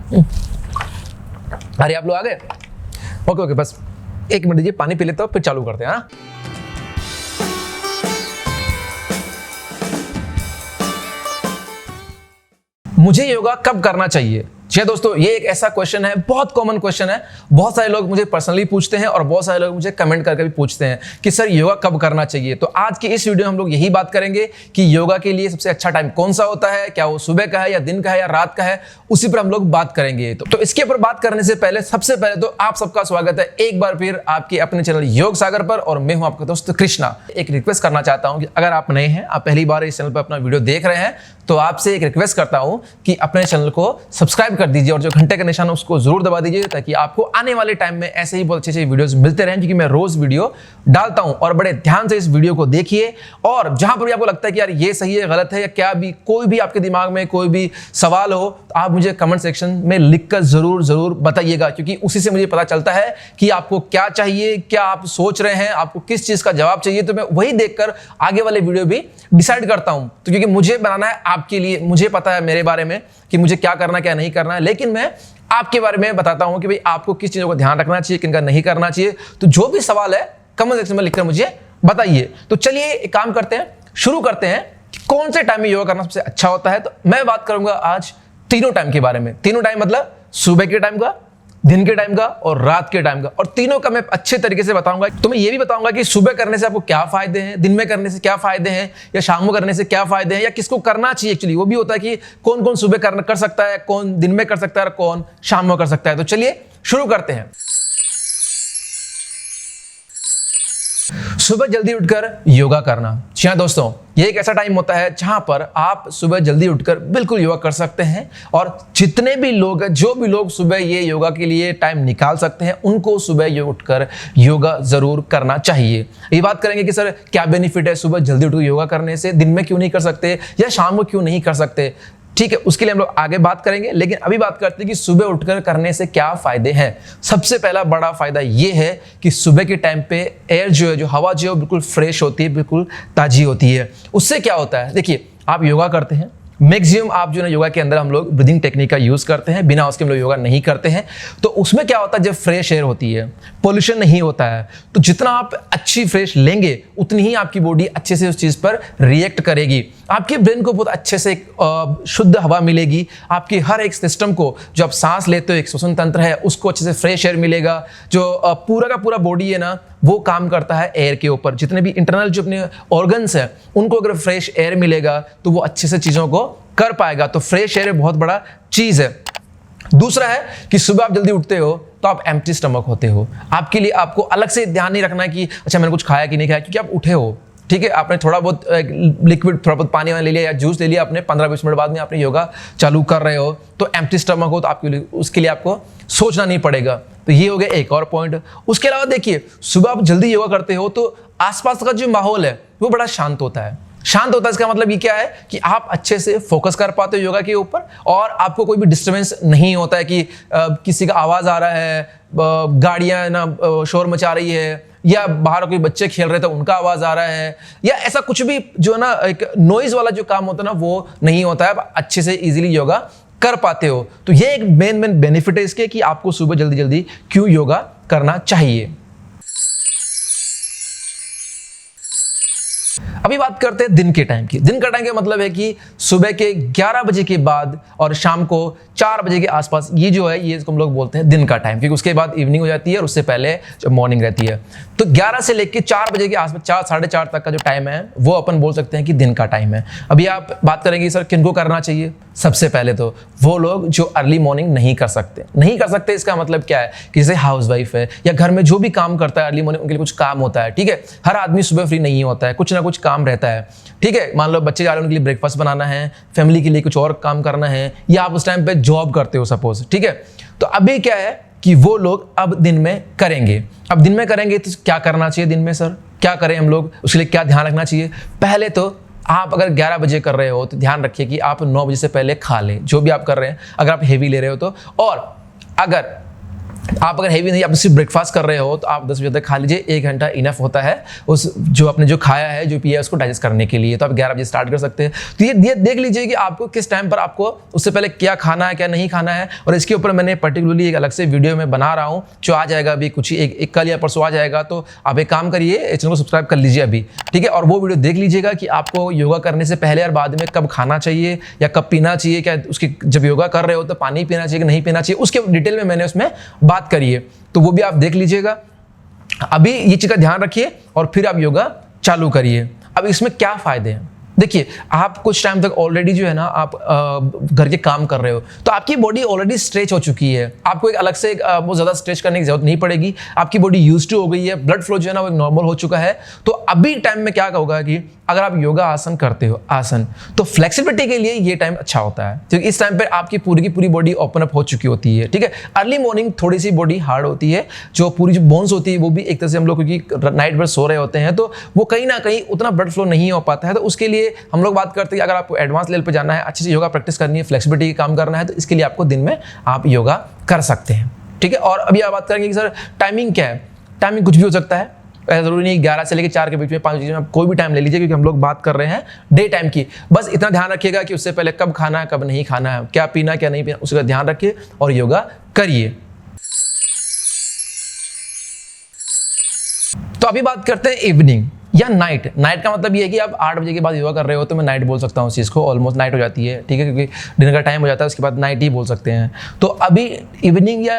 अरे आप लोग आ गए? ओके ओके, बस 1 मिनट दीजिए, पानी पी लेता हूँ फिर चालू करते हैं। हाँ, मुझे योगा कब करना चाहिए? जी दोस्तों, ये एक ऐसा क्वेश्चन है, बहुत कॉमन क्वेश्चन है। बहुत सारे लोग मुझे पर्सनली पूछते हैं और बहुत सारे लोग मुझे कमेंट करके भी पूछते हैं कि सर योगा कब करना चाहिए। तो आज की इस वीडियो में हम लोग यही बात करेंगे कि योगा के लिए सबसे अच्छा टाइम कौन सा होता है, क्या वो सुबह का है या दिन का है या रात का है, उसी पर हम लोग बात करेंगे। तो इसके ऊपर बात करने से पहले सबसे पहले तो आप सबका स्वागत है एक बार फिर आपके अपने चैनल योग सागर पर, और मैं हूं आपका दोस्त कृष्णा। एक रिक्वेस्ट करना चाहता हूं कि अगर आप नए हैं, आप पहली बार इस चैनल पर अपना वीडियो देख रहे हैं, तो आपसे एक रिक्वेस्ट करता हूं कि अपने चैनल को सब्सक्राइब कर दीजिए और जो घंटे का निशान है उसको जरूर दबा दीजिए, ताकि आपको आने वाले टाइम में ऐसे ही बहुत अच्छे वीडियोस मिलते रहें, क्योंकि मैं रोज वीडियो डालता हूं। और बड़े ध्यान से इस वीडियो को देखिए, और जहां पर भी आपको लगता है कि यार ये सही है गलत है, या क्या भी कोई भी आपके दिमाग में कोई भी सवाल हो, तो आप मुझे कमेंट सेक्शन में लिखकर जरूर बताइएगा, क्योंकि उसी से मुझे पता चलता है कि आपको क्या चाहिए, क्या आप सोच रहे हैं, आपको किस चीज का जवाब चाहिए। तो मैं वही देखकर आगे वाले वीडियो भी डिसाइड करता हूं। तो क्योंकि मुझे बनाना है आपके लिए, मुझे पता है मेरे बारे में कि मुझे क्या करना क्या नहीं करना है, लेकिन मैं आपके बारे में बताता हूं कि भाई आपको किस चीजों को ध्यान रखना चाहिए, किनका नहीं करना चाहिए। तो जो भी सवाल है कमेंट सेक्शन में लिखकर मुझे बताइए। तो चलिए एक काम करते हैं, शुरू करते हैं कि कौन से टाइम में योगा करना सबसे अच्छा होता है। तो मैं बात करूंगा आज तीनों टाइम के बारे में। तीनों टाइम मतलब सुबह के टाइम का, दिन के टाइम का और रात के टाइम का, और तीनों का मैं अच्छे तरीके से बताऊंगा। तो मैं ये भी बताऊंगा कि सुबह करने से आपको क्या फायदे हैं, दिन में करने से क्या फायदे हैं, या शाम में करने से क्या फायदे हैं, या किसको करना चाहिए। एक्चुअली वो भी होता है कि कौन कौन सुबह कर सकता है, कौन दिन में कर सकता है, कौन शाम में कर सकता है। तो चलिए शुरू करते हैं। सुबह जल्दी उठकर योगा करना। जी हाँ दोस्तों, ये एक ऐसा टाइम होता है जहां पर आप सुबह जल्दी उठकर बिल्कुल योगा कर सकते हैं, और जितने भी लोग, जो भी लोग सुबह ये योगा के लिए टाइम निकाल सकते हैं, उनको सुबह उठकर योगा जरूर करना चाहिए। ये बात करेंगे कि सर क्या बेनिफिट है सुबह जल्दी उठकर योगा करने से, दिन में क्यों नहीं कर सकते या शाम को क्यों नहीं कर सकते। ठीक है, उसके लिए हम लोग आगे बात करेंगे, लेकिन अभी बात करते हैं कि सुबह उठकर करने से क्या फायदे हैं। सबसे पहला बड़ा फायदा ये है कि सुबह के टाइम पे एयर जो है, जो हवा जो है, बिल्कुल फ्रेश होती है, बिल्कुल ताजी होती है। उससे क्या होता है, देखिए आप योगा करते हैं, मैक्सिमम आप जो है योगा के अंदर हम लोग ब्रीदिंग टेक्निक का यूज करते हैं, बिना उसके हम लोग योगा नहीं करते हैं। तो उसमें क्या होता है, जब फ्रेश एयर होती है, पोल्यूशन नहीं होता है, तो जितना आप अच्छी फ्रेश लेंगे उतनी ही आपकी बॉडी अच्छे से उस चीज पर रिएक्ट करेगी। आपके ब्रेन को बहुत अच्छे से शुद्ध हवा मिलेगी, आपकी हर एक सिस्टम को, जो आप सांस लेते हो, एक श्वसन तंत्र है, उसको अच्छे से फ्रेश एयर मिलेगा। जो पूरा का पूरा बॉडी है ना, वो काम करता है एयर के ऊपर। जितने भी इंटरनल जो अपने ऑर्गन्स हैं, उनको अगर फ्रेश एयर मिलेगा तो वो अच्छे से चीजों को कर पाएगा। तो फ्रेश एयर बहुत बड़ा चीज है। दूसरा है कि सुबह आप जल्दी उठते हो तो आप एम्प्टी स्टमक होते हो। आपके लिए आपको अलग से ध्यान नहीं रखना कि अच्छा मैंने कुछ खाया कि नहीं खाया, क्योंकि आप उठे हो। ठीक है, आपने थोड़ा बहुत लिक्विड, थोड़ा बहुत पानी ले लिया या जूस ले लिया, आपने 15-20 मिनट बाद में आपने योगा चालू कर रहे हो, तो एम्प्टी स्टमक हो तो आपके लिए, उसके लिए आपको सोचना नहीं पड़ेगा। तो ये हो गया एक और पॉइंट। उसके अलावा देखिए, सुबह आप जल्दी योगा करते हो तो आसपास का जो माहौल है वो बड़ा शांत होता है। शांत होता है, इसका मतलब ये क्या है कि आप अच्छे से फोकस कर पाते हो योगा के ऊपर, और आपको कोई भी डिस्टर्बेंस नहीं होता है कि किसी का आवाज आ रहा है, गाड़ियां ना शोर मचा रही है, या बाहर कोई बच्चे खेल रहे थे उनका आवाज आ रहा है, या ऐसा कुछ भी जो ना एक नॉइज वाला जो काम होता है ना, वो नहीं होता है। आप अच्छे से इजीली योगा कर पाते हो। तो ये एक मेन बेनिफिट है इसके कि आपको सुबह जल्दी क्यों योगा करना चाहिए। अभी बात करते हैं दिन के टाइम की। दिन का टाइम का मतलब है कि सुबह के 11 बजे के बाद और शाम को 4 बजे के आसपास, ये जो है, ये हम लोग बोलते हैं दिन का टाइम, क्योंकि उसके बाद इवनिंग हो जाती है और उससे पहले जो मॉर्निंग रहती है। तो 11 से लेकर 4 बजे के आसपास, 4 साढ़े 4 तक का जो टाइम है, वो अपन बोल सकते हैं कि दिन का टाइम है। अभी आप बात करेंगे सर किनको करना चाहिए। सबसे पहले तो वो लोग जो अर्ली मॉर्निंग नहीं कर सकते। इसका मतलब क्या है कि जैसे हाउस वाइफ है या घर में जो भी काम करता है अर्ली मॉर्निंग, उनके लिए कुछ काम होता है। ठीक है, हर आदमी सुबह फ्री नहीं होता है, कुछ ना कुछ काम रहता है। ठीक है, मान लो बच्चे जा रहे हैं, उनके लिए ब्रेकफास्ट बनाना है, फैमिली के लिए कुछ और काम करना है, या आप उस टाइम पे जॉब करते हो सपोज। ठीक है, तो अभी क्या है कि वो लोग अब दिन में करेंगे। अब दिन में करेंगे तो क्या करना चाहिए दिन में, सर क्या करें हम लोग, उसके लिए क्या ध्यान रखना चाहिए। पहले तो आप अगर 11 बजे कर रहे हो तो ध्यान रखिए कि आप 9 बजे से पहले खा लें, जो भी आप कर रहे हैं, अगर आप हेवी ले रहे हो तो। और अगर आप अगर हैवी नहीं, आप सिर्फ ब्रेकफास्ट कर रहे हो तो आप 10 बजे तक खा लीजिए, 1 घंटा इनफ होता है उस जो आपने जो खाया है, जो पिया है, उसको डाइजेस्ट करने के लिए। तो आप 11 बजे स्टार्ट कर सकते हैं। तो ये देख लीजिए कि आपको किस टाइम पर आपको उससे पहले क्या खाना है, क्या नहीं खाना है, और इसके ऊपर मैंने पर्टिकुलरली एक अलग से वीडियो में बना रहा हूँ जो आ जाएगा अभी कुछ ही एक कल या परसों आ जाएगा। तो आप एक काम करिए, चैनल को सब्सक्राइब कर लीजिए अभी, ठीक है, और वो वीडियो देख लीजिएगा कि आपको योगा करने से पहले और बाद में कब खाना चाहिए या कब पीना चाहिए, क्या उसकी जब योगा कर रहे हो तो पानी पीना चाहिए कि नहीं पीना चाहिए, उसके डिटेल में मैंने उसमें बात करी है। तो वो भी आप देख लीजिएगा। अभी ये चीज का ध्यान रखिए और फिर आप योगा चालू करिए। अब इसमें क्या फायदे हैं, देखिए, आप कुछ टाइम तक ऑलरेडी जो है ना आप घर के काम कर रहे हो तो आपकी बॉडी ऑलरेडी स्ट्रेच हो चुकी है, आपको एक अलग से बहुत ज़्यादा स्ट्रेच करने की जरूरत नहीं पड़ेगी, आपकी बॉडी यूज्ड टू हो गई है, ब्लड फ्लो जो है ना वो नॉर्मल हो चुका है। तो अभी टाइम में क्या होगा कि अगर आप योगा आसन करते हो आसन, तो फ्लेक्सिबिलिटी के लिए ये टाइम अच्छा होता है, क्योंकि इस टाइम पे आपकी पूरी की पूरी बॉडी ओपन अप हो चुकी होती है, ठीक है। अर्ली मॉर्निंग थोड़ी सी बॉडी हार्ड होती है, जो पूरी जो बोन्स होती है वो भी एक तरह से हम लोग क्योंकि नाइट भर सो रहे होते हैं तो वो कहीं ना कहीं उतना ब्लड फ्लो नहीं हो पाता है। तो उसके लिए हम लोग बात करते हैं कि अगर आपको एडवांस लेवल पे जाना है, अच्छे से योगा प्रैक्टिस करनी है, फ्लेक्सिबिलिटी का काम करना है, तो इसके लिए आपको दिन में आप योगा कर सकते हैं, ठीक है। और अभी आप बात करेंगे कि सर टाइमिंग क्या है, टाइमिंग कुछ भी हो सकता है, ऐसा जरूरी नहीं 11 से लेकर 4 के बीच में, 5 बजे में, आप कोई भी टाइम ले लीजिए, क्योंकि हम लोग बात कर रहे हैं डे टाइम की। बस इतना ध्यान रखिएगा कि उससे पहले कब खाना है, कब नहीं खाना है, क्या पीना क्या नहीं पीना, उसका ध्यान रखिए और योगा करिए। तो अभी बात करते हैं इवनिंग या नाइट। नाइट का मतलब ये है कि आप 8 बजे के बाद योगा कर रहे हो तो मैं नाइट बोल सकता हूँ उस चीज़ को, ऑलमोस्ट नाइट हो जाती है, ठीक है, क्योंकि डिनर का टाइम हो जाता है, उसके बाद नाइट ही बोल सकते हैं। तो अभी इवनिंग या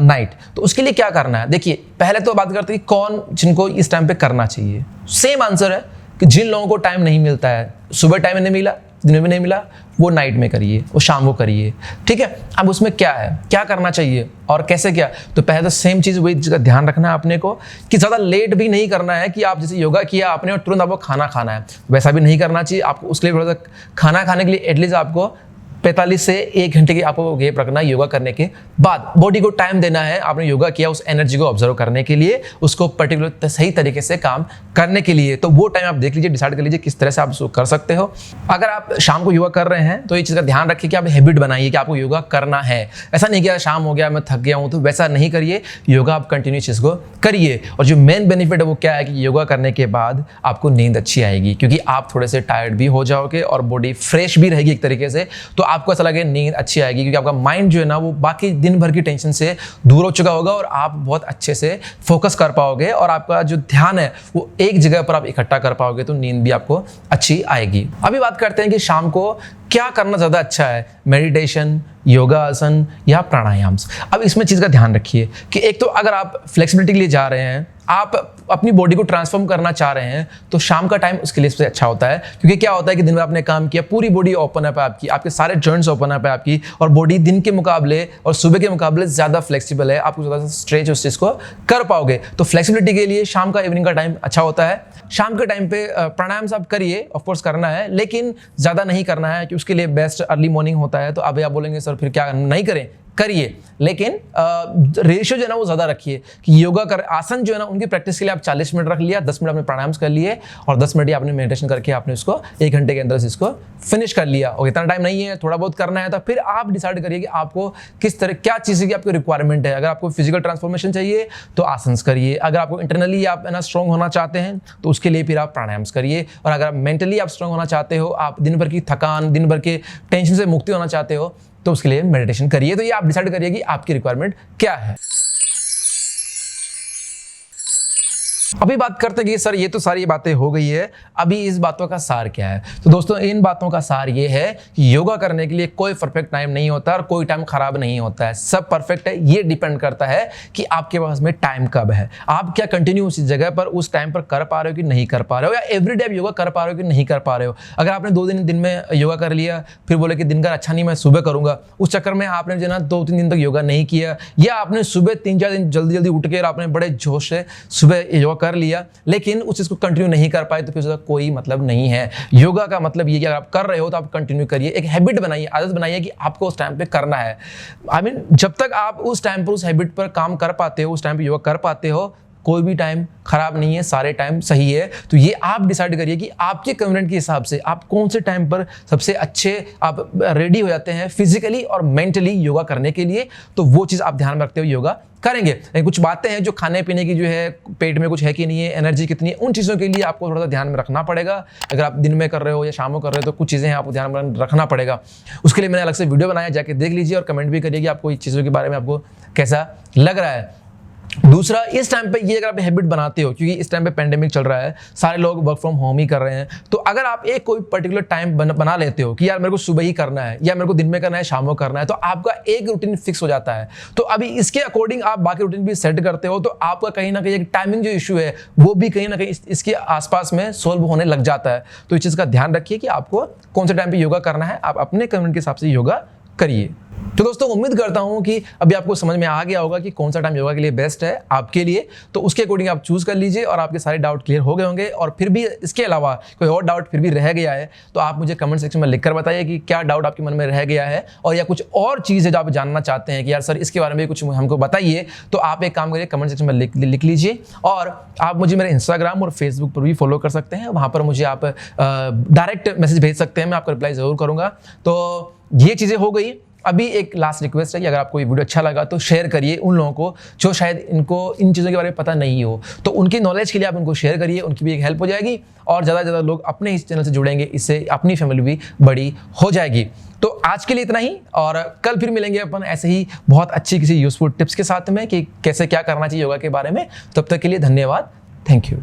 नाइट, तो उसके लिए क्या करना है, देखिए पहले तो बात करते हैं कि कौन जिनको इस टाइम पे करना चाहिए। सेम आंसर है कि जिन लोगों को टाइम नहीं मिलता है, सुबह टाइम नहीं मिला, दिन में नहीं मिला, वो नाइट में करिए, वो शाम को करिए, ठीक है। अब उसमें क्या है, क्या करना चाहिए और कैसे क्या, तो पहले तो सेम चीज़ वही चीज़ का ध्यान रखना है अपने को कि ज़्यादा लेट भी नहीं करना है कि आप जैसे योगा किया आपने और तुरंत आपको खाना खाना है, वैसा भी नहीं करना चाहिए। आपको उसके लिए थोड़ा सा खाना खाने के लिए एटलीस्ट आपको 45 से 1 घंटे की आपको गैप रखना है योगा करने के बाद। बॉडी को टाइम देना है, आपने योगा किया उस एनर्जी को ऑब्जर्व करने के लिए, उसको पर्टिकुलर सही तरीके से काम करने के लिए। तो वो टाइम आप देख लीजिए, डिसाइड कर लीजिए किस तरह से आप उसको कर सकते हो। अगर आप शाम को योगा कर रहे हैं तो ये चीज़ का ध्यान रखिए कि आप हैबिट बनाइए कि आपको योगा करना है। ऐसा नहीं कि शाम हो गया मैं थक गया हूँ, तो वैसा नहीं करिए, योगा आप कंटिन्यू चीज़ को करिए। और जो मेन बेनिफिट है वो क्या है कि योगा करने के बाद आपको नींद अच्छी आएगी, क्योंकि आप थोड़े से टायर्ड भी हो जाओगे और बॉडी फ्रेश भी रहेगी एक तरीके से। तो आपको ऐसा लगे नींद अच्छी आएगी, क्योंकि आपका माइंड जो है ना वो बाकी दिन भर की टेंशन से दूर हो चुका होगा और आप बहुत अच्छे से फोकस कर पाओगे और आपका जो ध्यान है वो एक जगह पर आप इकट्ठा कर पाओगे, तो नींद भी आपको अच्छी आएगी। अभी बात करते हैं कि शाम को क्या करना ज़्यादा अच्छा है, मेडिटेशन, योगा आसन या प्राणायाम। अब इसमें चीज़ का ध्यान रखिए कि एक तो अगर आप फ्लेक्सिबिलिटी के लिए जा रहे हैं, आप अपनी बॉडी को ट्रांसफॉर्म करना चाह रहे हैं, तो शाम का टाइम उसके लिए सबसे अच्छा होता है। क्योंकि क्या होता है कि दिन भर आपने काम किया, पूरी बॉडी ओपन अप है आपकी, आपके सारे जॉइंट्स ओपन अप है आपकी, और बॉडी दिन के मुकाबले और सुबह के मुकाबले ज़्यादा फ्लेक्सिबल है, आपको ज़्यादा स्ट्रेच उस चीज़ को कर पाओगे। तो फ्लेक्सिबिलिटी के लिए शाम का इवनिंग का टाइम अच्छा होता है। शाम के टाइम पे प्राणायाम आप करिए, ऑफकोर्स करना है, लेकिन ज़्यादा नहीं करना है, कि उसके लिए बेस्ट अर्ली मॉर्निंग होता है। तो अभी आप बोलेंगे सर फिर क्या नहीं करें, करिए, लेकिन रेशियो जो है ना वो ज़्यादा रखिए कि योगा कर आसन जो है ना उनकी प्रैक्टिस के लिए आप 40 मिनट रख लिया, 10 मिनट आपने प्राणायाम कर लिए और 10 मिनट आपने मेडिटेशन करके आपने उसको 1 घंटे के अंदर से इसको फिनिश कर लिया। और इतना टाइम नहीं है, थोड़ा बहुत करना है, तो फिर आप डिसाइड करिए कि आपको किस तरह क्या चीज़ की आपकी रिक्वायरमेंट है। अगर आपको फिजिकल ट्रांसफॉर्मेशन चाहिए तो आसन करिए, अगर आपको इंटरनली आप है ना स्ट्रॉन्ग होना चाहते हैं तो उसके लिए फिर आप प्राणायाम करिए, और अगर आप मेंटली आप स्ट्रॉन्ग होना चाहते हो, आप दिन भर की थकान, दिन भर के टेंशन से मुक्ति होना चाहते हो, तो उसके लिए मेडिटेशन करिए। तो ये आप डिसाइड करिए कि आपकी रिक्वायरमेंट क्या है। अभी बात करते हैं कि सर ये तो सारी बातें हो गई है, अभी इस बातों का सार क्या है। तो दोस्तों इन बातों का सार ये है कि योगा करने के लिए कोई परफेक्ट टाइम नहीं होता और कोई टाइम खराब नहीं होता है, सब परफेक्ट है। ये डिपेंड करता है कि आपके पास में टाइम कब है, आप क्या कंटिन्यू उस जगह पर उस टाइम पर कर पा रहे हो कि नहीं कर पा रहे हो, या एवरीडे आप योगा कर पा रहे हो कि नहीं कर पा रहे हो। अगर आपने 2 दिन में योगा कर लिया, फिर बोले कि दिन का अच्छा नहीं मैं सुबह करूंगा, उस चक्कर में आपने जो ना 2-3 दिन तक योगा नहीं किया, या आपने सुबह 3-4 दिन जल्दी जल्दी उठ के आपने बड़े जोश से सुबह योगा कर लिया लेकिन उस चीज़ को कंटिन्यू नहीं कर पाए, तो फिर उसका कोई मतलब नहीं है। योगा का मतलब ये कि अगर आप कर रहे हो तो आप कंटिन्यू करिए, एक हैबिट बनाइए, आदत बनाइए कि आपको उस टाइम पे करना है। जब तक आप उस टाइम पर उस हैबिट पर काम कर पाते हो, उस टाइम पे योगा कर पाते हो, कोई भी टाइम खराब नहीं है, सारे टाइम सही है। तो ये आप डिसाइड करिए कि आपके कन्वीनियंट के हिसाब से आप कौन से टाइम पर सबसे अच्छे आप रेडी हो जाते हैं फिजिकली और मेंटली योगा करने के लिए। तो वो चीज़ आप ध्यान में रखते हुए योगा करेंगे। कुछ बातें हैं जो खाने पीने की जो है, पेट में कुछ है कि नहीं है, एनर्जी कितनी है, उन चीज़ों के लिए आपको थोड़ा सा ध्यान में रखना पड़ेगा। अगर आप दिन में कर रहे हो या शाम को कर रहे हो तो कुछ चीज़ें हैं आपको ध्यान में रखना पड़ेगा। उसके लिए मैंने अलग से वीडियो बनाया, जाके देख लीजिए और कमेंट भी करिए कि आपको इस चीज़ों के बारे में आपको कैसा लग रहा है। दूसरा, इस टाइम पे ये अगर आप हैबिट बनाते हो, क्योंकि इस टाइम पे पेंडेमिक चल रहा है, सारे लोग वर्क फ्रॉम होम ही कर रहे हैं, तो अगर आप एक कोई पर्टिकुलर टाइम बना लेते हो कि यार मेरे को सुबह ही करना है या मेरे को दिन में करना है, शाम को करना है, तो आपका एक रूटीन फिक्स हो जाता है। तो अभी इसके अकॉर्डिंग आप बाकी रूटीन भी सेट करते हो, तो आपका कहीं ना कहीं एक टाइमिंग जो इशू है वो भी कहीं ना कहीं इसके आसपास में सोल्व होने लग जाता है। तो इस चीज़ का ध्यान रखिए कि आपको कौन से टाइम पर योगा करना है, आप अपने कम्युनिटी के हिसाब से योगा करिए। तो दोस्तों, उम्मीद करता हूं कि अभी आपको समझ में आ गया होगा कि कौन सा टाइम योगा के लिए बेस्ट है आपके लिए। तो उसके अकॉर्डिंग आप चूज कर लीजिए और आपके सारे डाउट क्लियर हो गए होंगे। और फिर भी इसके अलावा कोई और डाउट फिर भी रह गया है तो आप मुझे कमेंट सेक्शन में लिखकर बताइए कि क्या डाउट आपके मन में रह गया है, और या कुछ और चीज़ है जो आप जानना चाहते हैं कि यार सर इसके बारे में कुछ हमको बताइए। तो आप एक काम करिए, कमेंट सेक्शन में लिख लीजिए। और आप मुझे मेरे इंस्टाग्राम और फेसबुक पर भी फॉलो कर सकते हैं, वहाँ पर मुझे आप डायरेक्ट मैसेज भेज सकते हैं, मैं आपका रिप्लाई ज़रूर करूँगा। तो ये चीज़ें हो गई। अभी एक लास्ट रिक्वेस्ट है कि अगर आपको ये वीडियो अच्छा लगा तो शेयर करिए उन लोगों को जो शायद इनको इन चीज़ों के बारे में पता नहीं हो। तो उनकी नॉलेज के लिए आप उनको शेयर करिए, उनकी भी एक हेल्प हो जाएगी और ज़्यादा से ज़्यादा लोग अपने इस चैनल से जुड़ेंगे, इससे अपनी फैमिली भी बड़ी हो जाएगी। तो आज के लिए इतना ही, और कल फिर मिलेंगे अपन ऐसे ही बहुत अच्छी किसी यूजफुल टिप्स के साथ में कि कैसे क्या करना चाहिए योगा के बारे में। तब तक के लिए धन्यवाद, थैंक यू।